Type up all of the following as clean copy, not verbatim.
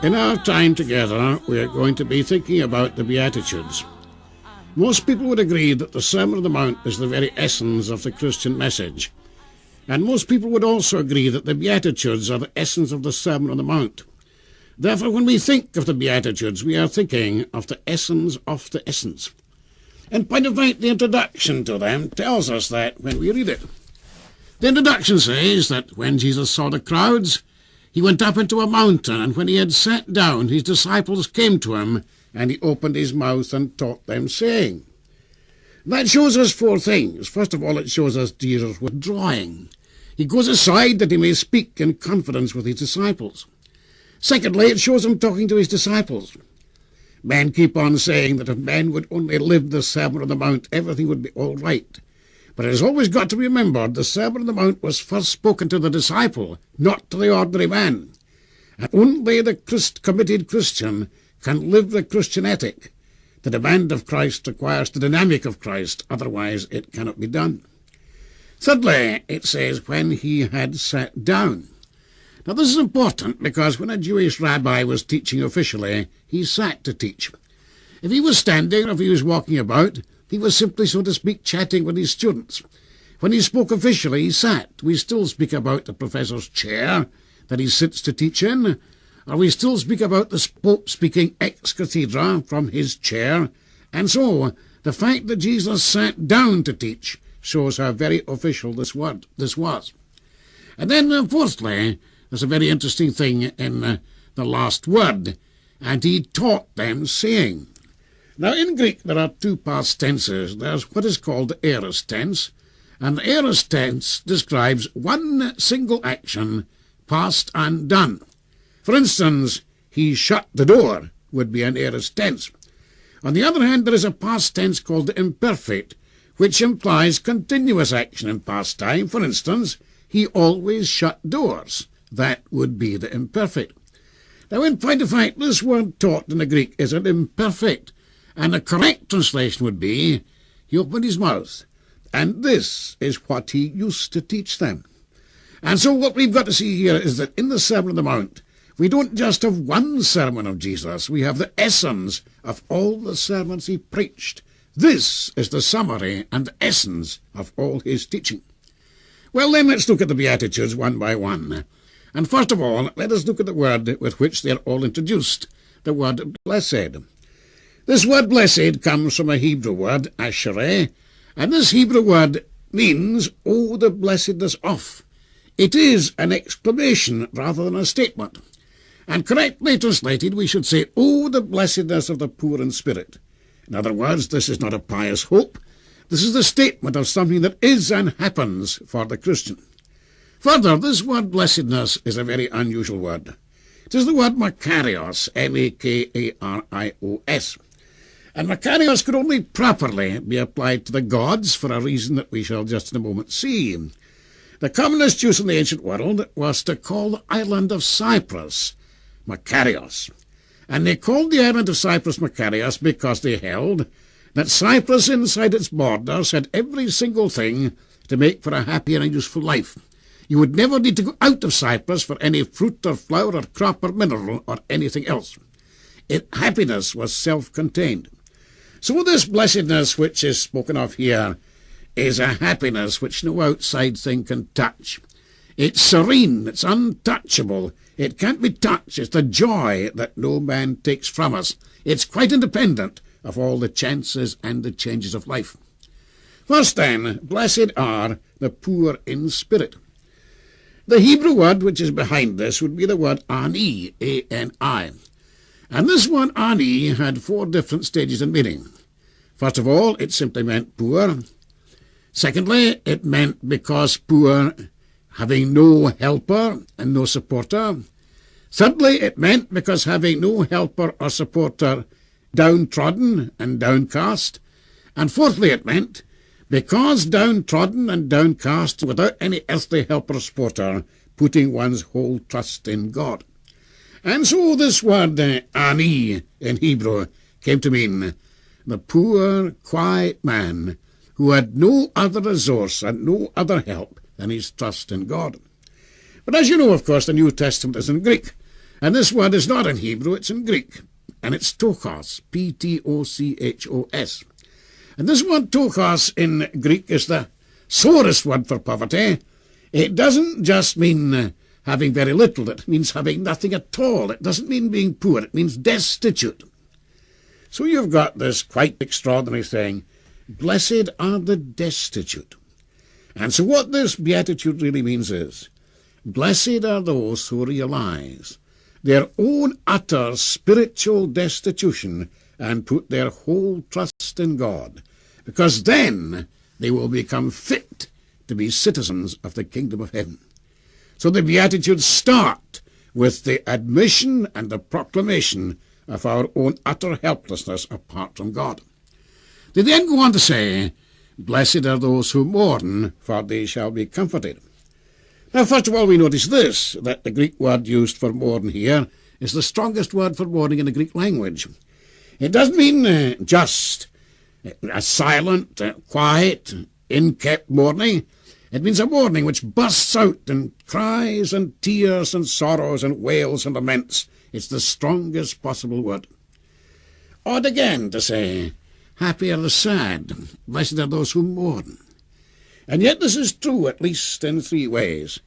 In our time together, we are going to be thinking about the Beatitudes. Most people would agree that the Sermon on the Mount is the very essence of the Christian message. And most people would also agree that the Beatitudes are the essence of the Sermon on the Mount. Therefore, when we think of the Beatitudes, we are thinking of the essence of the essence. In point of fact, the introduction to them tells us that when we read it. The introduction says that when Jesus saw the crowds, he went up into a mountain, and when he had sat down, his disciples came to him, and he opened his mouth and taught them, saying. That shows us four things. First of all, it shows us Jesus withdrawing. He goes aside that he may speak in confidence with his disciples. Secondly, it shows him talking to his disciples. Men keep on saying that if men would only live the Sermon on the Mount, everything would be all right. But it has always got to be remembered the Sermon on the Mount was first spoken to the disciple, not to the ordinary man. And only the committed Christian can live the Christian ethic. The demand of Christ requires the dynamic of Christ, otherwise it cannot be done. Thirdly, it says, when he had sat down. Now this is important because when a Jewish rabbi was teaching officially, he sat to teach. If he was standing or if he was walking about, he was simply, so to speak, chatting with his students. When he spoke officially, he sat. We still speak about the professor's chair that he sits to teach in, or we still speak about the Pope speaking ex cathedra from his chair. And so, the fact that Jesus sat down to teach shows how very official this was. And then, fourthly, there's a very interesting thing in the last word, and he taught them, saying. Now, in Greek, there are two past tenses. There's what is called the aorist tense, and the aorist tense describes one single action, past and done. For instance, he shut the door would be an aorist tense. On the other hand, there is a past tense called the imperfect, which implies continuous action in past time. For instance, he always shut doors. That would be the imperfect. Now, in point of fact, this word taught in the Greek is an imperfect, and the correct translation would be, he opened his mouth, and this is what he used to teach them. And so what we've got to see here is that in the Sermon on the Mount, we don't just have one sermon of Jesus, we have the essence of all the sermons he preached. This is the summary and the essence of all his teaching. Well, then let's look at the Beatitudes one by one. And first of all, let us look at the word with which they are all introduced, the word blessed. This word blessed comes from a Hebrew word, ashereh, and this Hebrew word means, oh, the blessedness of. It is an exclamation rather than a statement. And correctly translated, we should say, oh, the blessedness of the poor in spirit. In other words, this is not a pious hope. This is the statement of something that is and happens for the Christian. Further, this word blessedness is a very unusual word. It is the word Makarios, M-A-K-A-R-I-O-S. And Makarios could only properly be applied to the gods for a reason that we shall just in a moment see. The commonest use in the ancient world was to call the island of Cyprus Makarios. And they called the island of Cyprus Makarios because they held that Cyprus inside its borders had every single thing to make for a happy and a useful life. You would never need to go out of Cyprus for any fruit or flower or crop or mineral or anything else. Happiness was self-contained. So this blessedness which is spoken of here is a happiness which no outside thing can touch. It's serene, it's untouchable, it can't be touched, it's the joy that no man takes from us. It's quite independent of all the chances and the changes of life. First then, blessed are the poor in spirit. The Hebrew word which is behind this would be the word ani, A-N-I. And this word ani had four different stages in meaning. First of all, it simply meant poor. Secondly, it meant because poor, having no helper and no supporter. Thirdly, it meant because having no helper or supporter, downtrodden and downcast. And fourthly, it meant because downtrodden and downcast, without any earthly helper or supporter, putting one's whole trust in God. And so this word ani in Hebrew came to mean the poor, quiet man who had no other resource and no other help than his trust in God. But as you know, of course, the New Testament is in Greek, And this word is not in Hebrew, it's in Greek. And it's tokos, P-T-O-C-H-O-S. And this word tokos in Greek is the sorest word for poverty. It doesn't just mean having very little, it means having nothing at all. It doesn't mean being poor, it means destitute. So you've got this quite extraordinary saying, blessed are the destitute. And so what this beatitude really means is, blessed are those who realize their own utter spiritual destitution and put their whole trust in God, because then they will become fit to be citizens of the kingdom of heaven. So the Beatitudes start with the admission and the proclamation of our own utter helplessness apart from God. They then go on to say, blessed are those who mourn, for they shall be comforted. Now, first of all, we notice this, that the Greek word used for mourn here is the strongest word for mourning in the Greek language. It doesn't mean just a silent, quiet, in-kept mourning. It means a mourning which bursts out in cries and tears and sorrows and wails and laments. It's the strongest possible word. Odd again to say, happy are the sad, blessed are those who mourn. And yet this is true at least in three ways.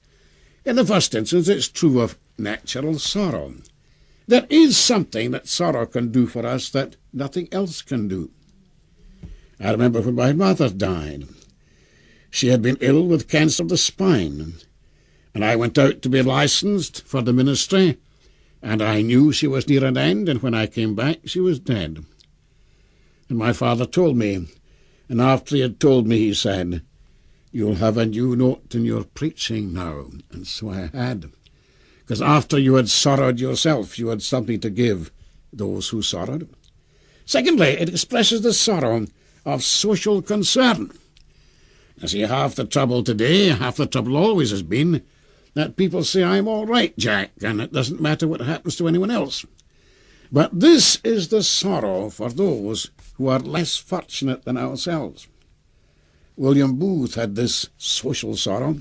In the first instance, it's true of natural sorrow. There is something that sorrow can do for us that nothing else can do. I remember when my mother died. She had been ill with cancer of the spine, and I went out to be licensed for the ministry, and I knew she was near an end, and when I came back she was dead. And my father told me, and after he had told me, he said, you'll have a new note in your preaching now. And so I had. Because after you had sorrowed yourself, you had something to give those who sorrowed. Secondly, it expresses the sorrow of social concern. You see, half the trouble today, half the trouble always has been, that people say, I'm all right, Jack, and it doesn't matter what happens to anyone else. But this is the sorrow for those who are less fortunate than ourselves. William Booth had this social sorrow.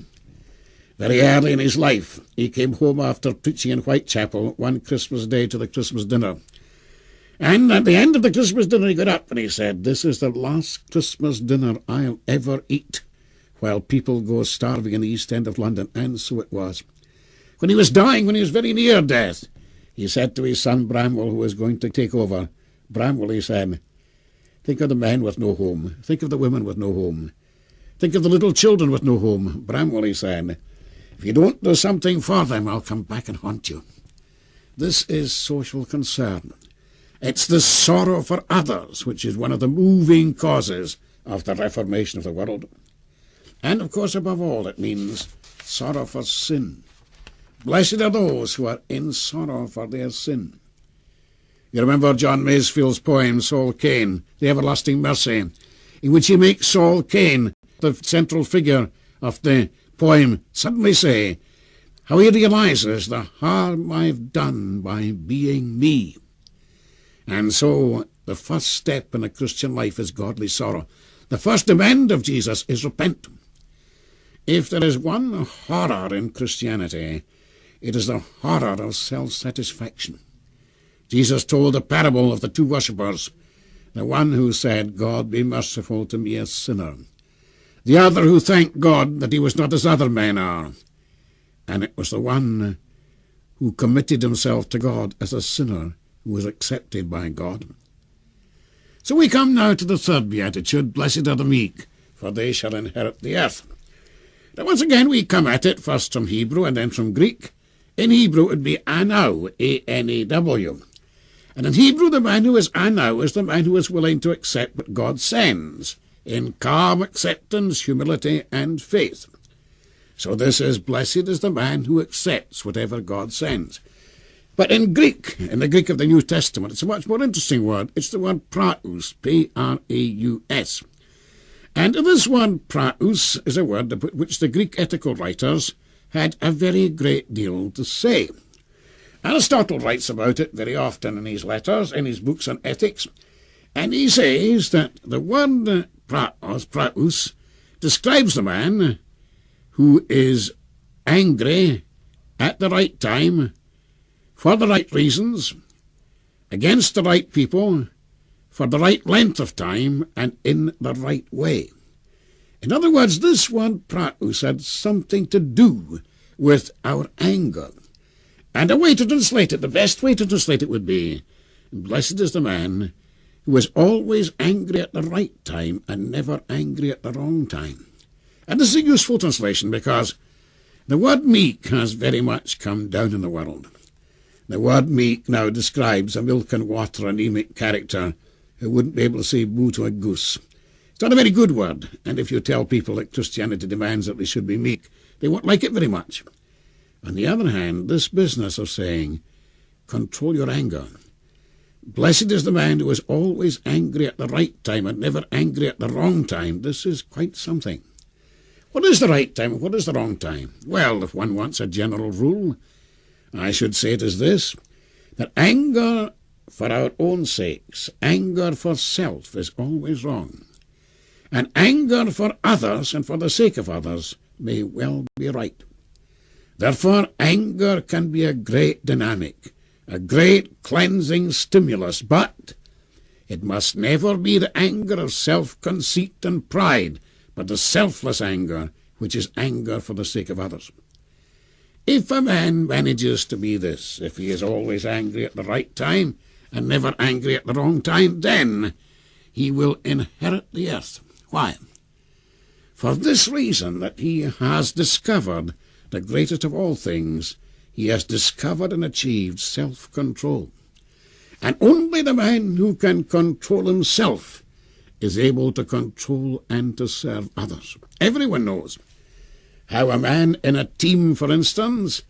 Very early in his life, he came home after preaching in Whitechapel one Christmas Day to the Christmas dinner. And at the end of the Christmas dinner he got up and he said, this is the last Christmas dinner I'll ever eat while people go starving in the East End of London. And so it was. When he was dying, when he was very near death, he said to his son Bramwell, who was going to take over, Bramwell, he said, think of the men with no home. Think of the women with no home. Think of the little children with no home. Bramwell, he said, if you don't do something for them, I'll come back and haunt you. This is social concern. It's the sorrow for others, which is one of the moving causes of the reformation of the world. And, of course, above all, it means sorrow for sin. Blessed are those who are in sorrow for their sin. You remember John Masefield's poem, Saul Cain, The Everlasting Mercy, in which he makes Saul Cain, the central figure of the poem, suddenly say how he realizes the harm I've done by being me. And so the first step in a Christian life is godly sorrow. The first demand of Jesus is repent. If there is one horror in Christianity, it is the horror of self-satisfaction. Jesus told the parable of the two worshippers, the one who said, God be merciful to me a sinner. The other who thanked God that he was not as other men are. And it was the one who committed himself to God as a sinner who was accepted by God. So we come now to the third beatitude, blessed are the meek, for they shall inherit the earth. Now once again we come at it first from Hebrew and then from Greek. In Hebrew it would be anaw, A-N-A-W. And in Hebrew the man who is anaw is the man who is willing to accept what God sends, in calm acceptance, humility, and faith. So this is, blessed is the man who accepts whatever God sends. But in Greek, in the Greek of the New Testament, it's a much more interesting word. It's the word praus, P-R-A-U-S. And this word praus is a word about which the Greek ethical writers had a very great deal to say. Aristotle writes about it very often in his letters, in his books on ethics, and he says that the word praus, describes the man who is angry at the right time for the right reasons, against the right people, for the right length of time, and in the right way. In other words, this word praus had something to do with our anger. And a way to translate it, the best way to translate it would be, blessed is the man who is always angry at the right time and never angry at the wrong time. And this is a useful translation because the word meek has very much come down in the world. The word meek now describes a milk and water anemic character who wouldn't be able to say boo to a goose. It's not a very good word, and if you tell people that Christianity demands that they should be meek, they won't like it very much. On the other hand, this business of saying, control your anger. Blessed is the man who is always angry at the right time and never angry at the wrong time. This is quite something. What is the right time and what is the wrong time? Well, if one wants a general rule, I should say it is this, that anger for our own sakes, anger for self is always wrong. And anger for others and for the sake of others may well be right. Therefore, anger can be a great dynamic, a great cleansing stimulus, but it must never be the anger of self-conceit and pride, but the selfless anger, which is anger for the sake of others. If a man manages to be this, if he is always angry at the right time and never angry at the wrong time, then he will inherit the earth. Why? For this reason, that he has discovered the greatest of all things. He has discovered and achieved self-control. And only the man who can control himself is able to control and to serve others. Everyone knows how a man in a team, for instance,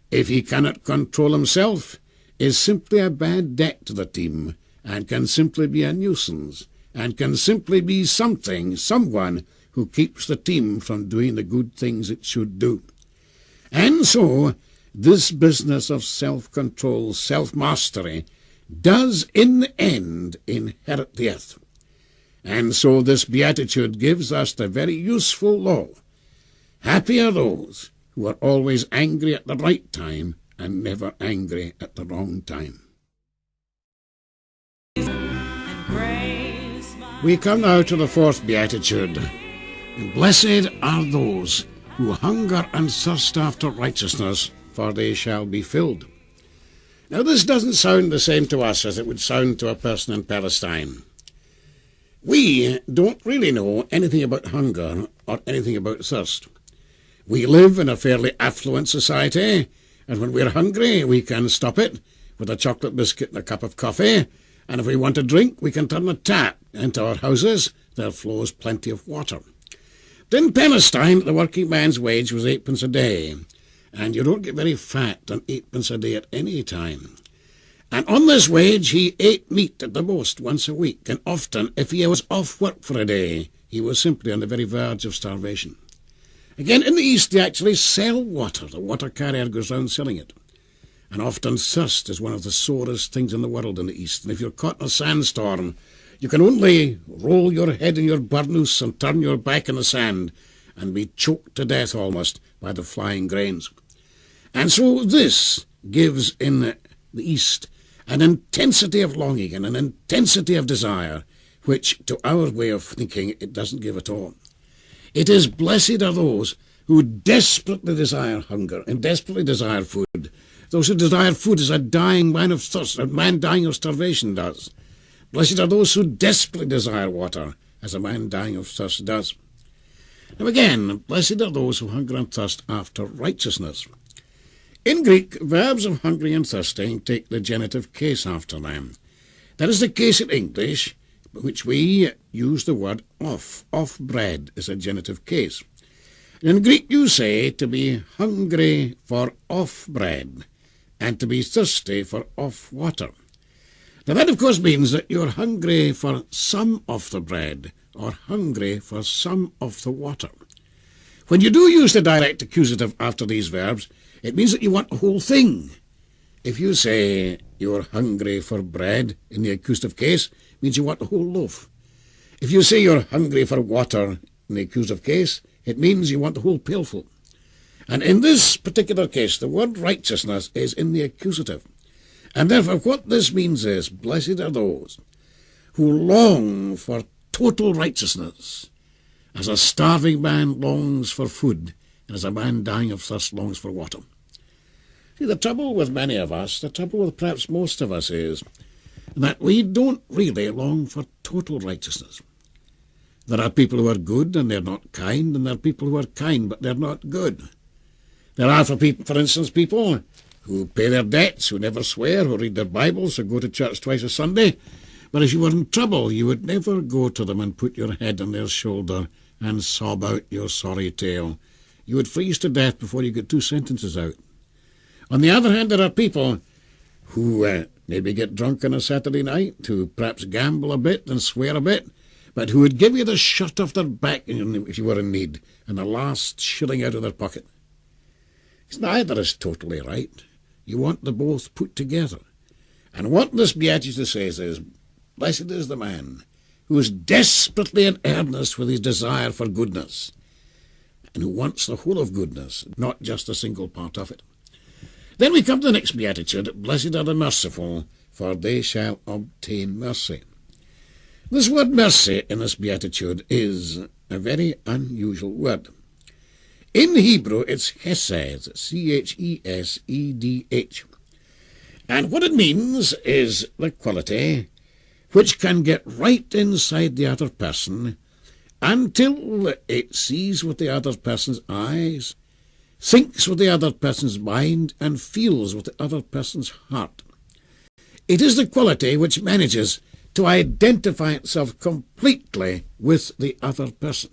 if he cannot control himself, is simply a bad debt to the team, and can simply be a nuisance, and can simply be someone who keeps the team from doing the good things it should do. And so, this business of self-control, self-mastery, does in the end inherit the earth. And so this Beatitude gives us the very useful law. Happy are those who are always angry at the right time and never angry at the wrong time. We come now to the fourth Beatitude. Blessed are those who hunger and thirst after righteousness, for they shall be filled. Now this doesn't sound the same to us as it would sound to a person in Palestine. We don't really know anything about hunger or anything about thirst. We live in a fairly affluent society, and when we're hungry we can stop it with a chocolate biscuit and a cup of coffee, and if we want a drink we can turn a tap. Into our houses there flows plenty of water. But in Palestine the working man's wage was 8 pence a day, and you don't get very fat on 8 pence a day at any time. And on this wage he ate meat at the most once a week, and often, if he was off work for a day, he was simply on the very verge of starvation. Again, in the East they actually sell water. The water carrier goes round selling it. And often thirst is one of the sorest things in the world in the East. And if you're caught in a sandstorm, you can only roll your head in your burnous and turn your back in the sand and be choked to death almost by the flying grains. And so this gives in the East an intensity of longing and an intensity of desire, which to our way of thinking it doesn't give at all. It is blessed are those who desperately desire hunger and desperately desire food. Those who desire food as a dying man of thirst, a man dying of starvation does. Blessed are those who desperately desire water, as a man dying of thirst does. Now again, blessed are those who hunger and thirst after righteousness. In Greek, verbs of hungry and thirsting take the genitive case after them. That is the case in English, which we use the word off. Off bread is a genitive case. In Greek you say to be hungry for off bread, and to be thirsty for off water. Now that of course means that you're hungry for some of the bread, or hungry for some of the water. When you do use the direct accusative after these verbs, it means that you want the whole thing. If you say you're hungry for bread in the accusative case, it means you want the whole loaf. If you say you're hungry for water in the accusative case, it means you want the whole pailful. And in this particular case, the word righteousness is in the accusative. And therefore what this means is, blessed are those who long for total righteousness, as a starving man longs for food, and as a man dying of thirst longs for water. See, the trouble with many of us, the trouble with perhaps most of us is that we don't really long for total righteousness. There are people who are good and they're not kind, and there are people who are kind but they're not good. There are, for instance, people who pay their debts, who never swear, who read their Bibles, who go to church twice a Sunday, but if you were in trouble, you would never go to them and put your head on their shoulder and sob out your sorry tale. You would freeze to death before you get 2 sentences out. On the other hand, there are people who maybe get drunk on a Saturday night, who perhaps gamble a bit and swear a bit, but who would give you the shirt off their back if you were in need, and the last shilling out of their pocket. Neither is totally right. You want them both put together. And what this Beatitude says is, blessed is the man who is desperately in earnest with his desire for goodness, and who wants the whole of goodness, not just a single part of it. Then we come to the next Beatitude, blessed are the merciful, for they shall obtain mercy. This word mercy in this Beatitude is a very unusual word. In Hebrew, it's chesed, C-H-E-S-E-D-H. And what it means is the quality which can get right inside the other person until it sees with the other person's eyes, thinks with the other person's mind, and feels with the other person's heart. It is the quality which manages to identify itself completely with the other person.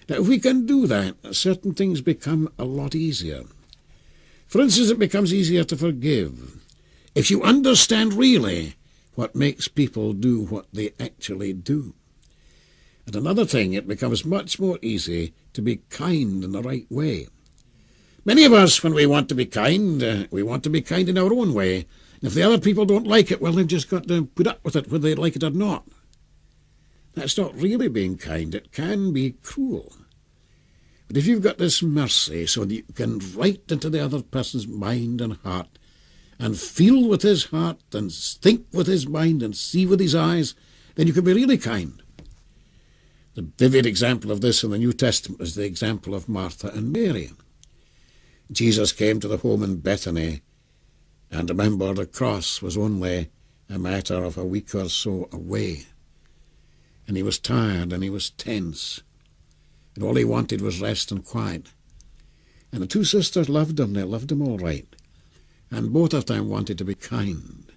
Now, if we can do that, certain things become a lot easier. For instance, it becomes easier to forgive if you understand really what makes people do what they actually do. And another thing, it becomes much more easy to be kind in the right way. Many of us, when we want to be kind in our own way. And if the other people don't like it, well, they've just got to put up with it, whether they like it or not. That's not really being kind. It can be cruel. But if you've got this mercy so that you can right into the other person's mind and heart, and feel with his heart, and think with his mind, and see with his eyes, then you can be really kind. The vivid example of this in the New Testament is the example of Martha and Mary. Jesus came to the home in Bethany, and remember, the cross was only a matter of a week or so away. And he was tired and he was tense, and all he wanted was rest and quiet. And the 2 sisters loved him. They loved him all right. And both of them wanted to be kind.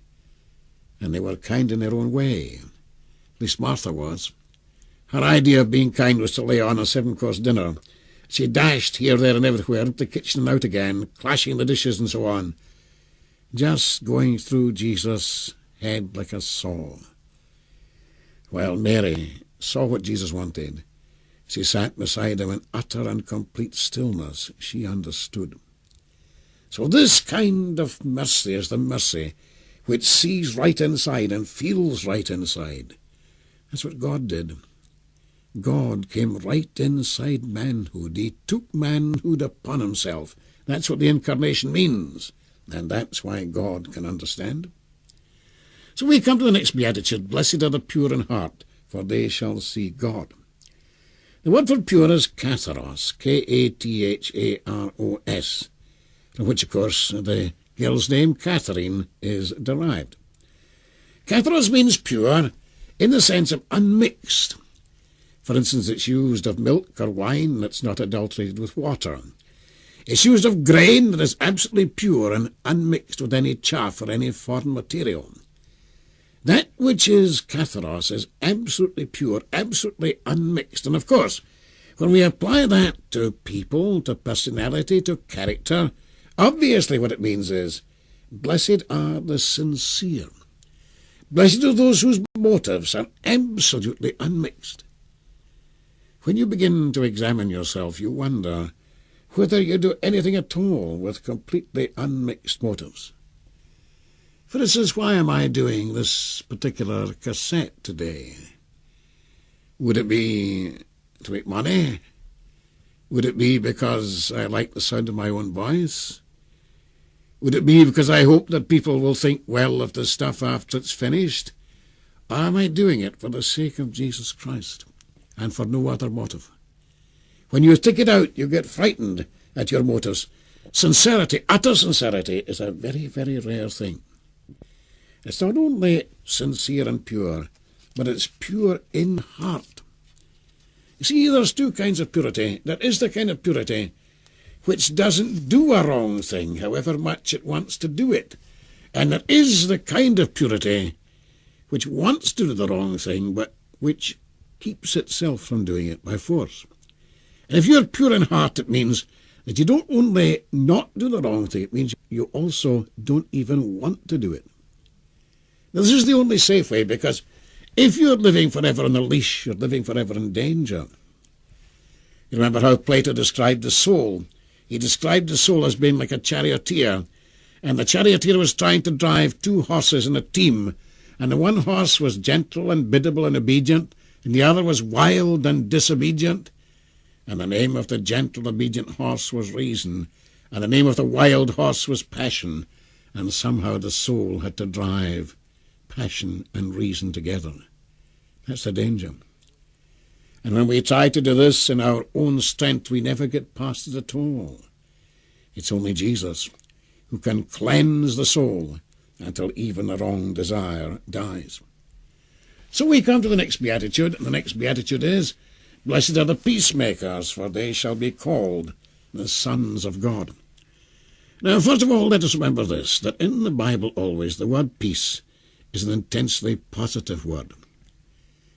And they were kind in their own way. At least Martha was. Her idea of being kind was to lay on a 7-course dinner. She dashed here, there, and everywhere, into the kitchen and out again, clashing the dishes and so on, just going through Jesus' head like a saw. Well, Mary saw what Jesus wanted. She sat beside him in utter and complete stillness. She understood. So this kind of mercy is the mercy which sees right inside and feels right inside. That's what God did. God came right inside manhood. He took manhood upon himself. That's what the incarnation means. And that's why God can understand. So we come to the next Beatitude. Blessed are the pure in heart, for they shall see God. The word for pure is katharos, K-A-T-H-A-R-O-S, from which, of course, the girl's name, Catherine, is derived. Katharos means pure in the sense of unmixed. For instance, it's used of milk or wine that's not adulterated with water. It's used of grain that is absolutely pure and unmixed with any chaff or any foreign material. That which is katharos is absolutely pure, absolutely unmixed. And of course, when we apply that to people, to personality, to character, obviously what it means is, blessed are the sincere. Blessed are those whose motives are absolutely unmixed. When you begin to examine yourself, you wonder whether you do anything at all with completely unmixed motives. For instance, why am I doing this particular cassette today? Would it be to make money? Would it be because I like the sound of my own voice? Would it be because I hope that people will think well of the stuff after it's finished? Or am I doing it for the sake of Jesus Christ and for no other motive? When you stick it out, you get frightened at your motives. Sincerity, utter sincerity, is a very, very rare thing. It's not only sincere and pure, but it's pure in heart. You see, there's two kinds of purity. There is the kind of purity which doesn't do a wrong thing, however much it wants to do it. And there is the kind of purity which wants to do the wrong thing, but which keeps itself from doing it by force. And if you're pure in heart, it means that you don't only not do the wrong thing, it means you also don't even want to do it. Now, this is the only safe way, because if you're living forever on the leash, you're living forever in danger. You remember how Plato described the soul. He described the soul as being like a charioteer, and the charioteer was trying to drive two horses in a team, and the one horse was gentle and biddable and obedient, and the other was wild and disobedient. And the name of the gentle, obedient horse was reason, and the name of the wild horse was passion, and somehow the soul had to drive passion and reason together. That's the danger. And when we try to do this in our own strength, we never get past it at all. It's only Jesus who can cleanse the soul until even the wrong desire dies. So we come to the next beatitude, and the next beatitude is, "Blessed are the peacemakers, for they shall be called the sons of God." Now, first of all, let us remember this, that in the Bible always the word peace is an intensely positive word.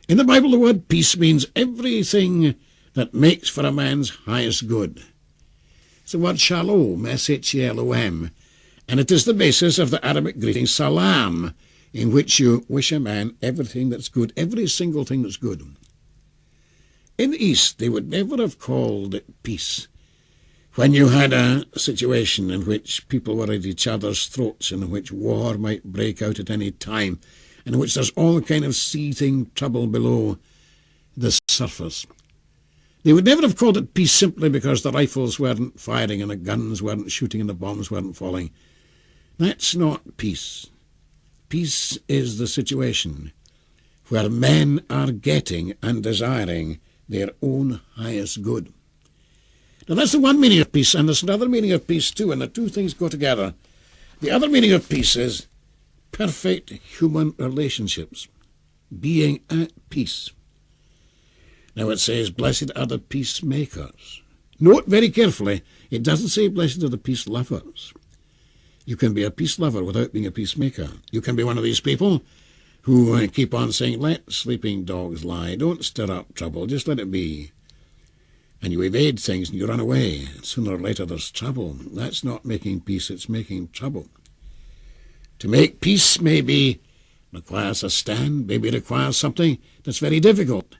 In the Bible, the word peace means everything that makes for a man's highest good. It's the word shalom, S-H-A-L-O-M, and it is the basis of the Arabic greeting salam, in which you wish a man everything that's good, every single thing that's good. In the East, they would never have called it peace when you had a situation in which people were at each other's throats, in which war might break out at any time, and in which there's all kind of seething trouble below the surface. They would never have called it peace simply because the rifles weren't firing and the guns weren't shooting and the bombs weren't falling. That's not peace. Peace is the situation where men are getting and desiring their own highest good. Now that's the one meaning of peace, and there's another meaning of peace too, and the two things go together. The other meaning of peace is perfect human relationships, being at peace. Now it says, "Blessed are the peacemakers." Note very carefully, it doesn't say blessed are the peace lovers. You can be a peace lover without being a peacemaker. You can be one of these people who keep on saying, "Let sleeping dogs lie, don't stir up trouble, just let it be." And you evade things and you run away. Sooner or later there's trouble. That's not making peace, it's making trouble. To make peace maybe requires a stand, maybe requires something that's very difficult.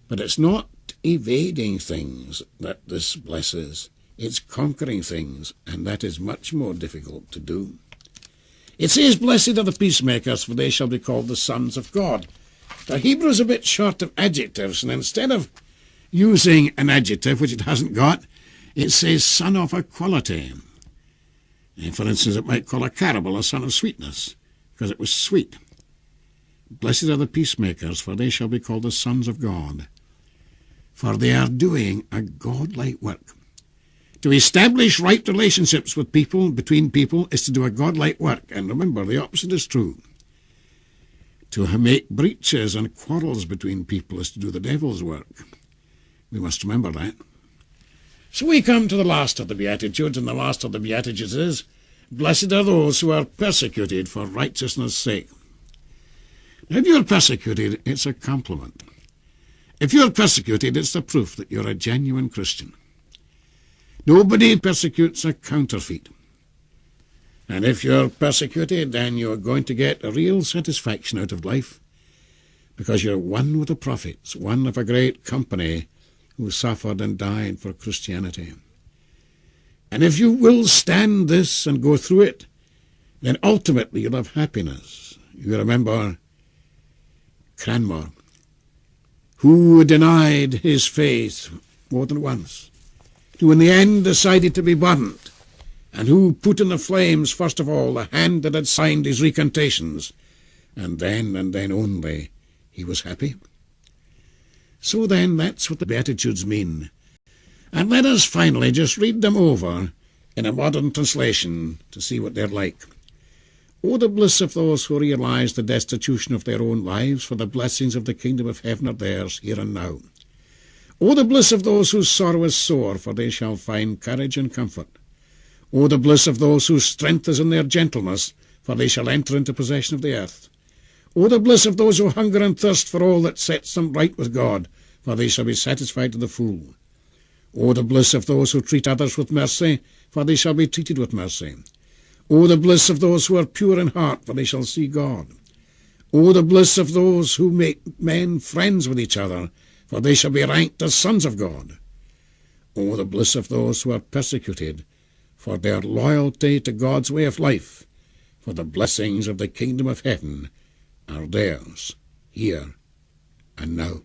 But it's not evading things that this blesses. It's conquering things, and that is much more difficult to do. It says, "Blessed are the peacemakers, for they shall be called the sons of God." The Hebrew is a bit short of adjectives, and instead of using an adjective which it hasn't got, it says son of a quality. And for instance, it might call a caramel a son of sweetness, because it was sweet. "Blessed are the peacemakers, for they shall be called the sons of God." For they are doing a God-like work. To establish right relationships with people, between people, is to do a God-like work. And remember, the opposite is true. To make breaches and quarrels between people is to do the devil's work. We must remember that. So we come to the last of the Beatitudes, and the last of the Beatitudes is, "Blessed are those who are persecuted for righteousness' sake." Now, if you're persecuted, it's a compliment. If you're persecuted, it's the proof that you're a genuine Christian. Nobody persecutes a counterfeit. And if you're persecuted, then you're going to get a real satisfaction out of life, because you're one with the prophets, one of a great company who suffered and died for Christianity. And if you will stand this and go through it, then ultimately you'll have happiness. You remember Cranmer, who denied his faith more than once, who in the end decided to be burnt and who put in the flames, first of all, the hand that had signed his recantations, and then only, he was happy. So then, that's what the Beatitudes mean. And let us finally just read them over in a modern translation to see what they're like. Oh, the bliss of those who realize the destitution of their own lives, for the blessings of the kingdom of heaven are theirs here and now. Oh, the bliss of those whose sorrow is sore, for they shall find courage and comfort. Oh, the bliss of those whose strength is in their gentleness, for they shall enter into possession of the earth. Oh, the bliss of those who hunger and thirst for all that sets them right with God, for they shall be satisfied to the full. Oh, the bliss of those who treat others with mercy, for they shall be treated with mercy. Oh, the bliss of those who are pure in heart, for they shall see God. Oh, the bliss of those who make men friends with each other, for they shall be ranked as sons of God. Oh, the bliss of those who are persecuted for their loyalty to God's way of life, for the blessings of the kingdom of heaven are theirs here and now.